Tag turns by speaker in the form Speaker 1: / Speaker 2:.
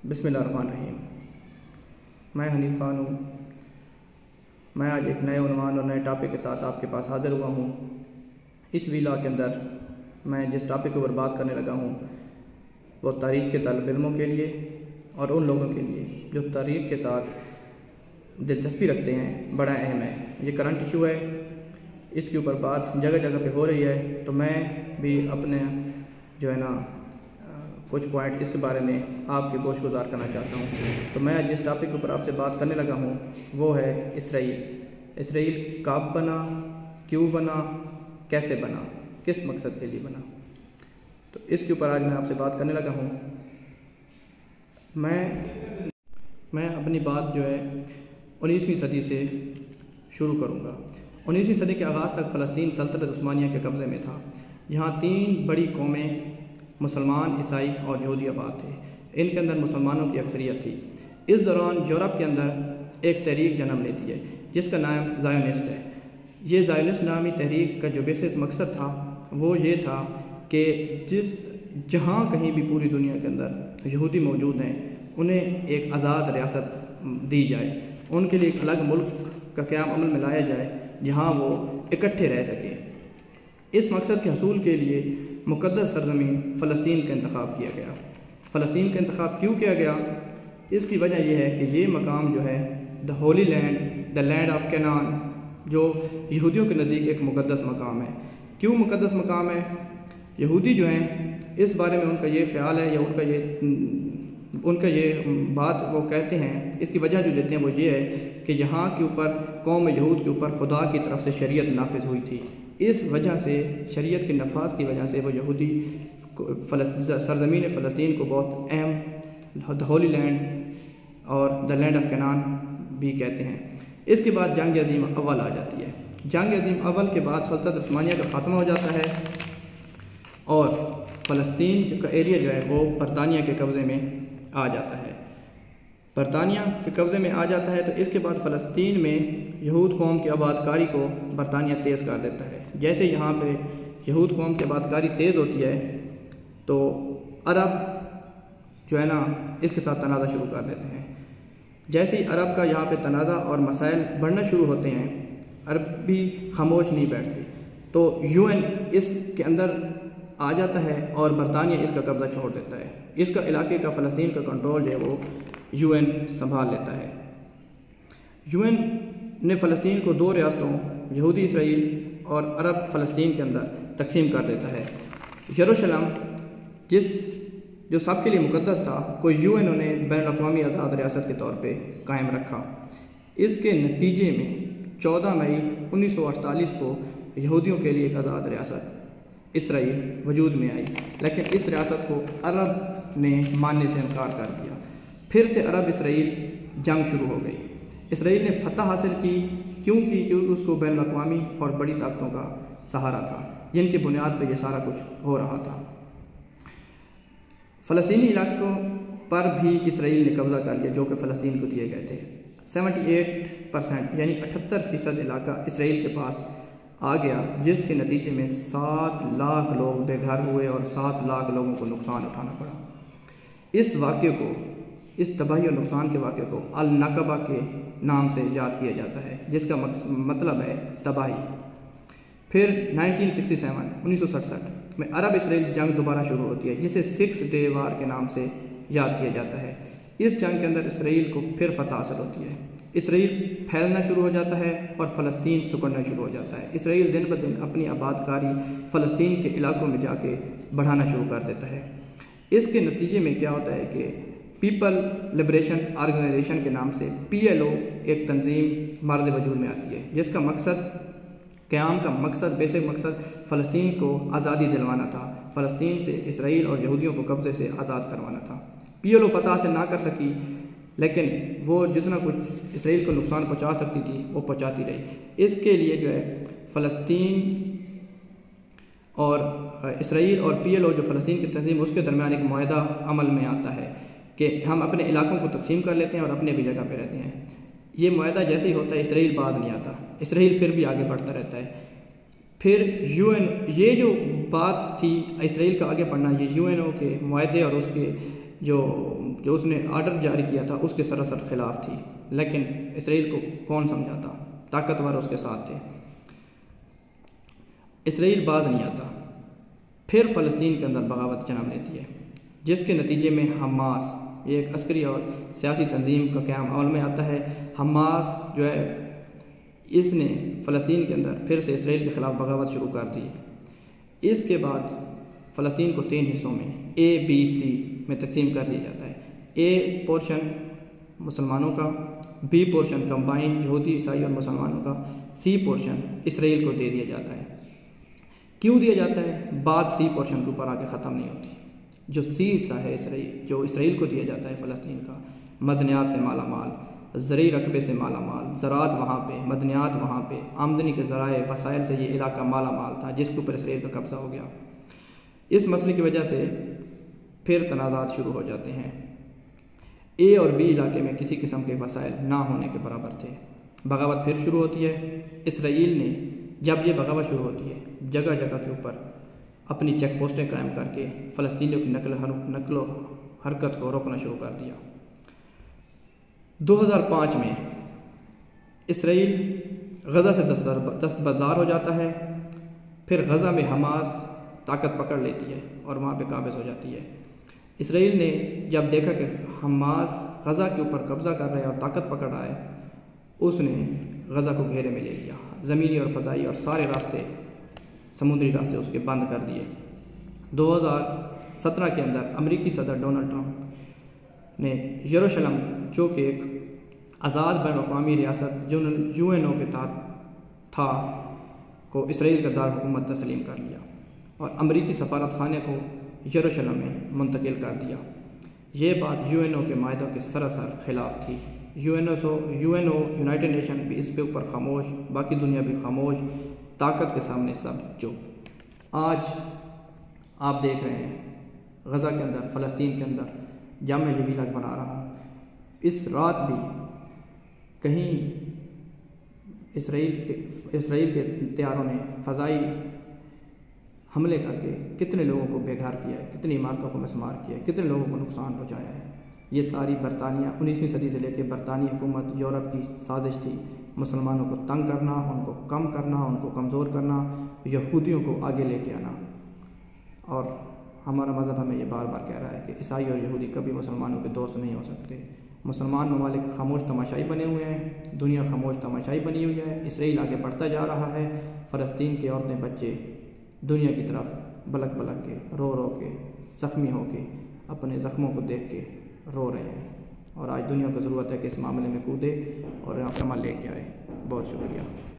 Speaker 1: بسم اللہ الرحمن الرحیم۔ میں حنیف خان ہوں۔ میں آج ایک نئے عنوان اور نئے ٹاپک کے ساتھ آپ کے پاس حاضر ہوا ہوں۔ اس ویلا کے اندر میں جس ٹاپک کے اوپر بات کرنے لگا ہوں وہ تاریخ کے طالب علموں کے لیے اور ان لوگوں کے لیے جو تاریخ کے ساتھ دلچسپی رکھتے ہیں بڑا اہم ہے۔ یہ کرنٹ ایشو ہے، اس کے اوپر بات جگہ جگہ پہ ہو رہی ہے، تو میں بھی اپنے جو ہے نا کچھ پوائنٹ اس کے بارے میں آپ کے گوش گزار کرنا چاہتا ہوں۔ تو میں جس ٹاپک کے اوپر آپ سے بات کرنے لگا ہوں وہ ہے اسرائیل کب بنا، کیوں بنا، کیسے بنا، کس مقصد کے لیے بنا۔ تو اس کے اوپر آج میں آپ سے بات کرنے لگا ہوں۔ میں اپنی بات جو ہے 19ویں صدی سے شروع کروں گا۔ 19ویں صدی کے آغاز تک فلسطین سلطنت عثمانیہ کے قبضے میں تھا۔ یہاں 3 بڑی قومیں مسلمان، عیسائی اور یہودی آباد تھے۔ ان کے اندر مسلمانوں کی اکثریت تھی۔ اس دوران یورپ کے اندر ایک تحریک جنم لیتی ہے جس کا نام زائونسٹ ہے۔ یہ زائونسٹ نامی تحریک کا جو بیسک مقصد تھا وہ یہ تھا کہ جہاں کہیں بھی پوری دنیا کے اندر یہودی موجود ہیں انہیں ایک آزاد ریاست دی جائے، ان کے لیے ایک الگ ملک کا قیام عمل میں لایا جائے جہاں وہ اکٹھے رہ سکیں۔ اس مقصد کے حصول کے لیے مقدس سرزمین فلسطین کا انتخاب کیا گیا۔ فلسطین کا انتخاب کیوں کیا گیا؟ اس کی وجہ یہ ہے کہ یہ مقام جو ہے the holy land, the land of Canaan, جو یہودیوں کے نزدیک ایک مقدس مقام ہے۔ کیوں مقدس مقام ہے؟ یہودی جو ہیں اس بارے میں ان کا یہ خیال ہے یا ان کا یہ بات وہ کہتے ہیں، اس کی وجہ جو دیتے ہیں وہ یہ ہے کہ یہاں کے اوپر قوم یہود کے اوپر خدا کی طرف سے شریعت نافذ ہوئی تھی۔ اس وجہ سے شریعت کے نفاذ کی وجہ سے وہ یہودی سرزمین فلسطین کو بہت اہم دا ہولی لینڈ اور دا لینڈ آف کینان بھی کہتے ہیں۔ اس کے بعد جنگ عظیم اول آ جاتی ہے۔ جنگ عظیم اول کے بعد سلطنت عثمانیہ کا خاتمہ ہو جاتا ہے اور فلسطین کا ایریا جو ہے وہ برطانیہ کے قبضے میں آ جاتا ہے۔ برطانیہ کے قبضے میں آ جاتا ہے تو اس کے بعد فلسطین میں یہود قوم کی آباد کاری کو برطانیہ تیز کر دیتا ہے۔ جیسے یہاں پہ یہود قوم کی آباد کاری تیز ہوتی ہے تو عرب جو ہے نا اس کے ساتھ تنازع شروع کر دیتے ہیں۔ جیسے ہی عرب کا یہاں پہ تنازع اور مسائل بڑھنا شروع ہوتے ہیں، عرب بھی خاموش نہیں بیٹھتے، تو UN اس کے اندر آ جاتا ہے اور برطانیہ اس کا قبضہ چھوڑ دیتا ہے۔ اس کا علاقے کا فلسطین کا کنٹرول جو ہے وہ UN سنبھال لیتا ہے۔ UN نے فلسطین کو 2 ریاستوں یہودی اسرائیل اور عرب فلسطین کے اندر تقسیم کر دیتا ہے۔ یروشلم جو سب کے لیے مقدس تھا کو UN نے بین الاقوامی آزاد ریاست کے طور پہ قائم رکھا۔ اس کے نتیجے میں 14 مئی 1948 کو یہودیوں کے لیے ایک آزاد ریاست اسرائیل وجود میں آئی، لیکن اس ریاست کو عرب نے ماننے سے انکار کر دیا۔ پھر سے عرب اسرائیل جنگ شروع ہو گئی۔ اسرائیل نے فتح حاصل کی، کیونکہ اس کو بین الاقوامی اور بڑی طاقتوں کا سہارا تھا جن کی بنیاد پہ یہ سارا کچھ ہو رہا تھا۔ فلسطینی علاقوں پر بھی اسرائیل نے قبضہ کر لیا جو کہ فلسطین کو دیے گئے تھے۔ 78% یعنی 78% علاقہ اسرائیل کے پاس آ گیا، جس کے نتیجے میں 7 لاکھ لوگ بے گھر ہوئے اور 7 لاکھ لوگوں کو نقصان اٹھانا پڑا۔ اس واقعے کو، اس تباہی اور نقصان کے واقعے کو النکبہ کے نام سے یاد کیا جاتا ہے، جس کا مطلب ہے تباہی۔ پھر 1967 میں عرب اسرائیل جنگ دوبارہ شروع ہوتی ہے جسے 6 ڈے وار کے نام سے یاد کیا جاتا ہے۔ اس جنگ کے اندر اسرائیل کو پھر فتح حاصل ہوتی ہے۔ اسرائیل پھیلنا شروع ہو جاتا ہے اور فلسطین سکڑنا شروع ہو جاتا ہے۔ اسرائیل دن بدن اپنی آباد کاری فلسطین کے علاقوں میں جا کے بڑھانا شروع کر دیتا ہے۔ اس کے نتیجے میں کیا ہوتا ہے کہ پیپل لبریشن آرگنائزیشن کے نام سے PLO ایک تنظیم مارد وجود میں آتی ہے، جس کا قیام کا مقصد بیسک مقصد فلسطین کو آزادی دلوانا تھا، فلسطین سے اسرائیل اور یہودیوں کو قبضے سے آزاد کروانا تھا۔ PLO فتح سے نہ کر سکی، لیکن وہ جتنا کچھ اسرائیل کو نقصان پہنچا سکتی تھی وہ پہنچاتی رہی۔ اس کے لیے جو ہے فلسطین اور اسرائیل اور PLO جو فلسطین کی تنظیم اس کے درمیان ایک معاہدہ عمل میں آتا ہے کہ ہم اپنے علاقوں کو تقسیم کر لیتے ہیں اور اپنے بھی جگہ پہ رہتے ہیں۔ یہ معاہدہ جیسے ہی ہوتا ہے اسرائیل بعد نہیں آتا، اسرائیل پھر بھی آگے بڑھتا رہتا ہے۔ پھر یہ جو بات تھی اسرائیل کا آگے بڑھنا، یہ UNO کے معاہدے اور اس کے جو اس نے آرڈر جاری کیا تھا اس کے سراسر خلاف تھی، لیکن اسرائیل کو کون سمجھاتا؟ طاقتور اس کے ساتھ تھے۔ اسرائیل باز نہیں آتا، پھر فلسطین کے اندر بغاوت جنم لیتی ہے، جس کے نتیجے میں حماس، یہ ایک عسکری اور سیاسی تنظیم کا قیام عمل میں آتا ہے۔ حماس جو ہے اس نے فلسطین کے اندر پھر سے اسرائیل کے خلاف بغاوت شروع کر دی۔ اس کے بعد فلسطین کو 3 حصوں میں ABC میں تقسیم کر دیا جاتا ہے۔ A پورشن مسلمانوں کا، B پورشن کمبائن یہودی عیسائی اور مسلمانوں کا، C پورشن اسرائیل کو دے دیا جاتا ہے۔ کیوں دیا جاتا ہے؟ بات C پورشن کے اوپر آ کے ختم نہیں ہوتی۔ جو C حصہ ہے جو اسرائیل کو دیا جاتا ہے فلسطین کا، مدنیات سے مالا مال، زرعی رقبے سے مالا مال، زراعت وہاں پہ، مدنیات وہاں پہ، آمدنی کے ذرائع وسائل سے یہ علاقہ مالا مال تھا، جس کے اوپر اسرائیل کا قبضہ ہو گیا۔ اس مسئلے کی وجہ سے پھر تنازعات شروع ہو جاتے ہیں۔ A اور B علاقے میں کسی قسم کے وسائل نہ ہونے کے برابر تھے۔ بغاوت پھر شروع ہوتی ہے۔ اسرائیل نے جب یہ بغاوت شروع ہوتی ہے، جگہ جگہ کے اوپر اپنی چیک پوسٹیں قائم کر کے فلسطینیوں کی نقل و حرکت کو روکنا شروع کر دیا۔ 2005 میں اسرائیل غزہ سے دستبردار ہو جاتا ہے، پھر غزہ میں حماس طاقت پکڑ لیتی ہے اور وہاں پہ قابض ہو جاتی ہے۔ اسرائیل نے جب دیکھا کہ حماس غزہ کے اوپر قبضہ کر رہا ہے اور طاقت پکڑ رہا ہے، اس نے غزہ کو گھیرے میں لے لیا، زمینی اور فضائی اور سارے راستے، سمندری راستے اس کے بند کر دیے۔ 2017 کے اندر امریکی صدر ڈونلڈ ٹرمپ نے یروشلم، جو کہ ایک آزاد بین الاقوامی ریاست UNO کے تحت تھا، کو اسرائیل کا دارالحکومت تسلیم کر لیا اور امریکی سفارت خانے کو یروشلم میں منتقل کر دیا۔ یہ بات UNO کے معاہدوں کے سراسر خلاف تھی۔ UNO یونائٹڈ نیشن بھی اس کے اوپر خاموش، باقی دنیا بھی خاموش، طاقت کے سامنے سب چپ۔ آج آپ دیکھ رہے ہیں غزہ کے اندر، فلسطین کے اندر جامع جبیلہ بنا رہا ہوں، اس رات بھی کہیں اسرائیل کے طیاروں نے فضائی حملے کر کے کتنے لوگوں کو بے گھر کیا ہے، کتنی عمارتوں کو مسمار کیا ہے، کتنے لوگوں کو نقصان پہنچایا ہے۔ یہ ساری برطانیہ 19ویں صدی سے لے کے برطانوی حکومت یورپ کی سازش تھی، مسلمانوں کو تنگ کرنا، ان کو کم کرنا، ان کو کمزور کرنا، یہودیوں کو آگے لے کے آنا۔ اور ہمارا مذہب ہمیں یہ بار بار کہہ رہا ہے کہ عیسائی اور یہودی کبھی مسلمانوں کے دوست نہیں ہو سکتے۔ مسلمان ممالک خاموش تماشائی بنے ہوئے ہیں، دنیا خاموش تماشائی بنی ہوئی ہے، اسرائیل آگے بڑھتا جا رہا ہے، فلسطین کے عورتیں بچے دنیا کی طرف بلک بلک کے، رو رو کے، زخمی ہو کے، اپنے زخموں کو دیکھ کے رو رہے ہیں، اور آج دنیا کو ضرورت ہے کہ اس معاملے میں کودے اور عمل لے کے آئے۔ بہت شکریہ۔